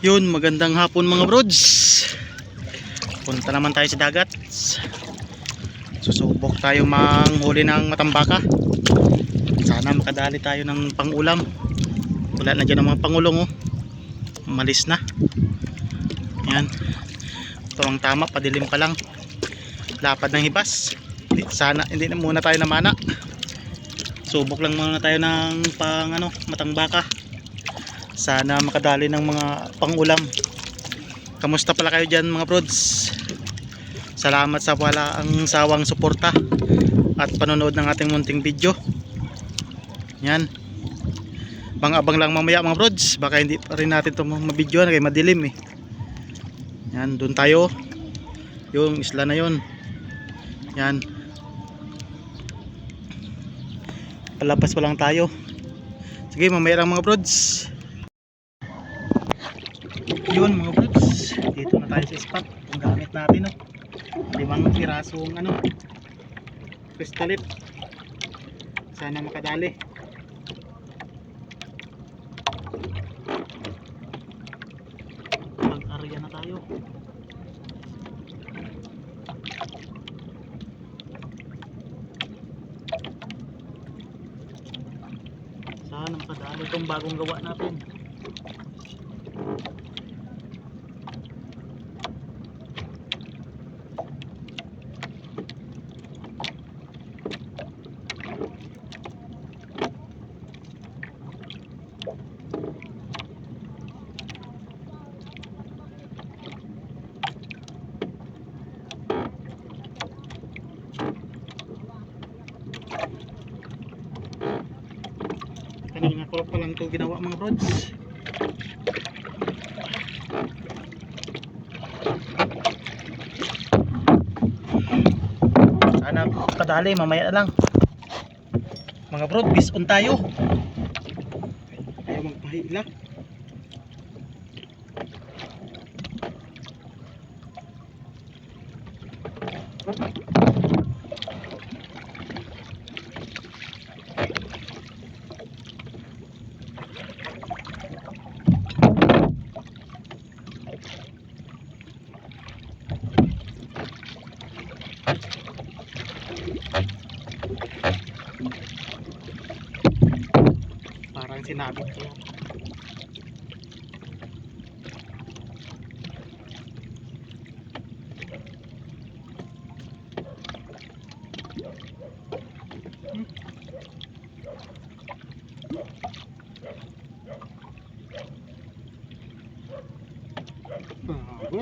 Yun, magandang hapon mga brods. Punta naman tayo sa dagat. Susubok tayo manghuli ng matambaka. Sana makadali tayo ng pangulam. Wala na dyan ang mga pangulong, oh. Malis na. Yan. Ito ang tama, padilim pa lang. Lapad ng hibas. Sana hindi na muna tayo namana. Subok lang muna tayo ng matambaka. Sana makadali ng mga pangulam. Kamusta pala kayo dyan mga brods? Salamat sa wala ang sawang suporta at panonood ng ating munting video. Yan. Abang lang mamaya mga brods. Baka hindi pa rin natin ito mabidyoan kaya madilim eh. Yan, doon tayo. Yung isla na yun. Yan. Palabas pa lang tayo. Sige, mamaya lang mga brods. Yun mga brods, dito na tayo sa spot. Ang gamit natin, oh. 5 pirasong pistolet. Sana makadali. Mag-area na tayo. Sana makadali itong bagong gawa natin. Kanina ko pa lang ito ginawa mga brods. Sana kadali, mamaya na lang mga brod. Bison tayo. Ayaw magpahila. Parang sinabi ko yan. Bago.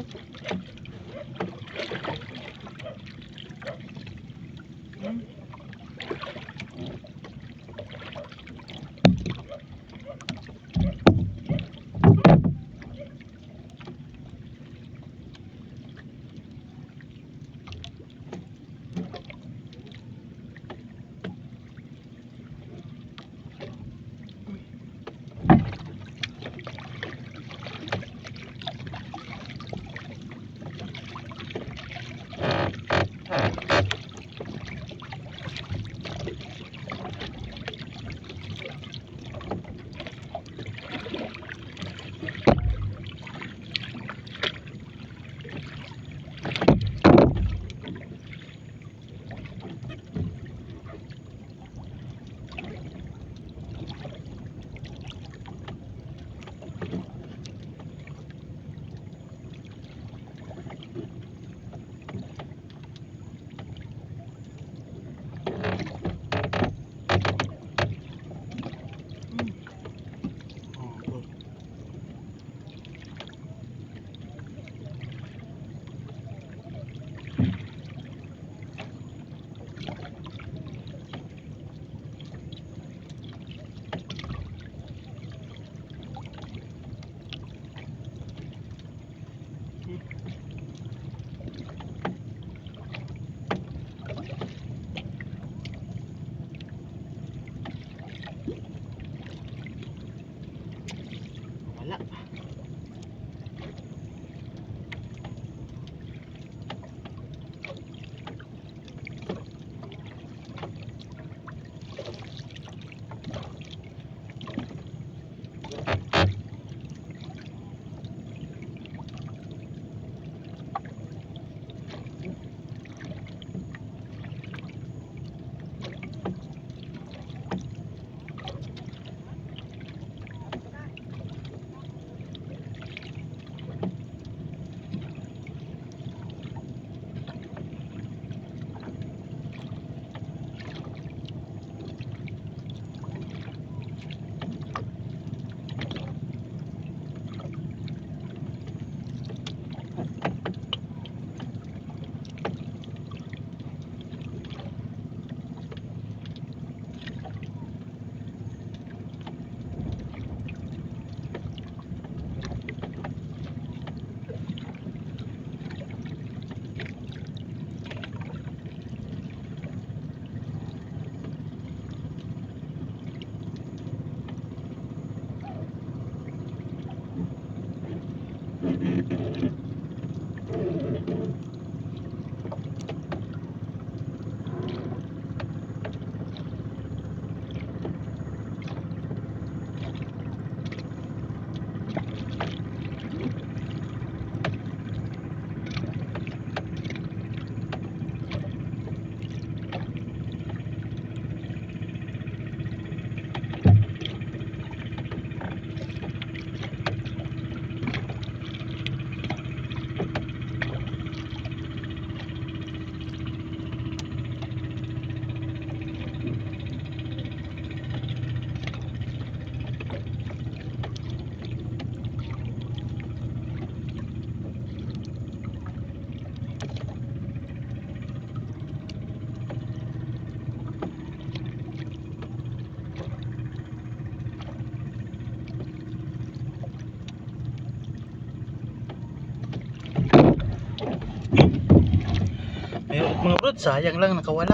Ayun mga brod, sayang lang nakawala.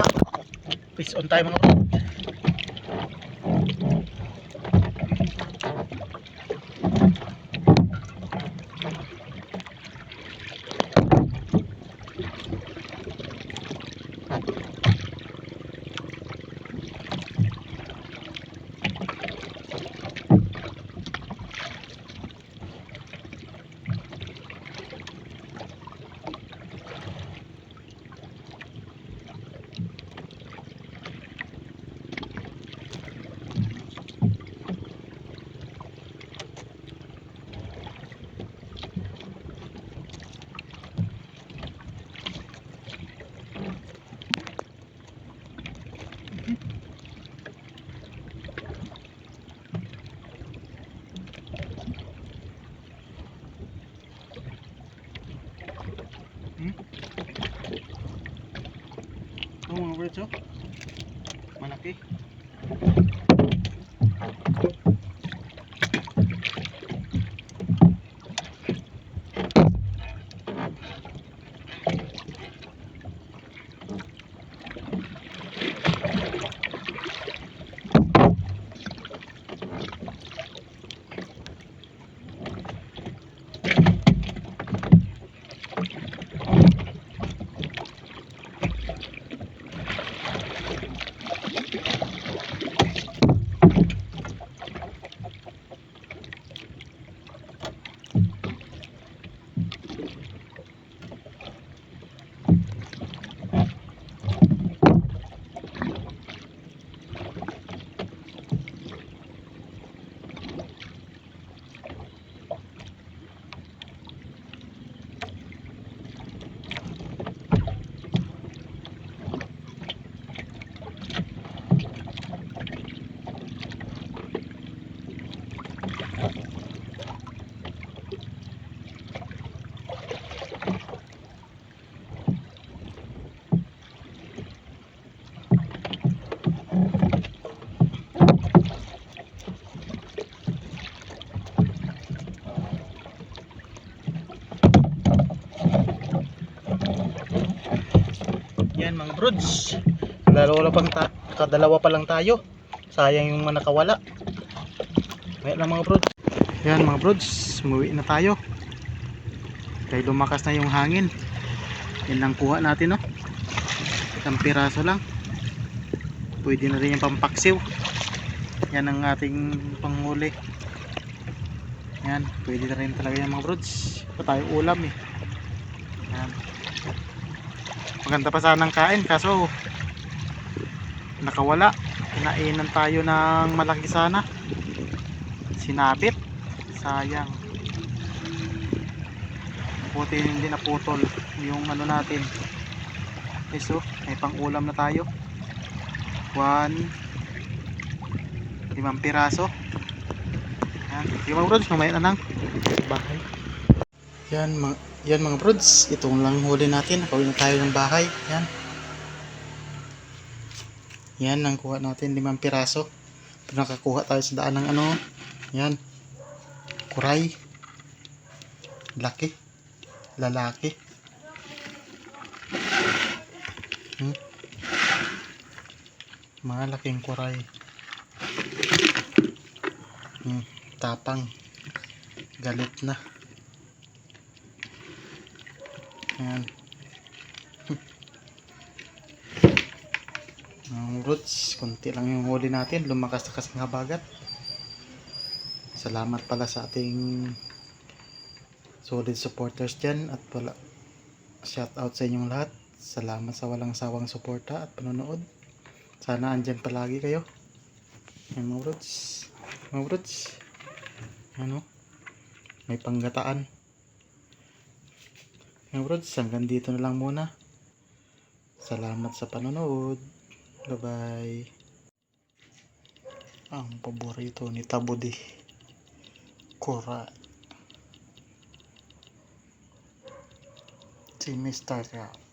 Fish on tayo mga brod. Ito mga birds, oh. Malaki. Yan mga brods, kadalawa pa lang tayo, sayang yung mga nakawala. May lang mga brods. Yan mga brods, umuwi na tayo kaya lumakas na yung hangin. Yan lang kuha natin, no? Isang piraso lang, pwede na rin yung pampaksiw. Yan ang ating panghuli. Yan, pwede na rin talaga yan mga brods. Ito tayo ulam eh. Yan, maganda pa sanang kain kaso nakawala. Kinainan tayo ng malaki sana, sinabit, sayang. Buti hindi naputol yung ano natin. So may pang ulam na tayo, 5 piraso. Yan, yung mga brods, mamaya na lang bahay. Yan mga brods, itong lang huli natin. Nakawin na tayo ng bahay. Yan ang kuha natin, 5 piraso. Nakakuha tayo sa daan ng ano. Yan, kuray, laki, lalaki. Malaking kuray. Tapang, galit na. Ayan. Ang roots, konti lang yung huli natin, lumakas na kasing habagat. Salamat pala sa ating solid supporters dyan, at pala shout out sa inyong lahat. Salamat sa walang sawang suporta at panonood. Sana andyan palagi kayo. Ayan mga roots, mga roots, ano, may panggataan. Mga roots, hanggang dito na lang muna. Salamat sa panonood. Bye bye. Ang paborito ni Tabudi, Kura, si Mr. Crab.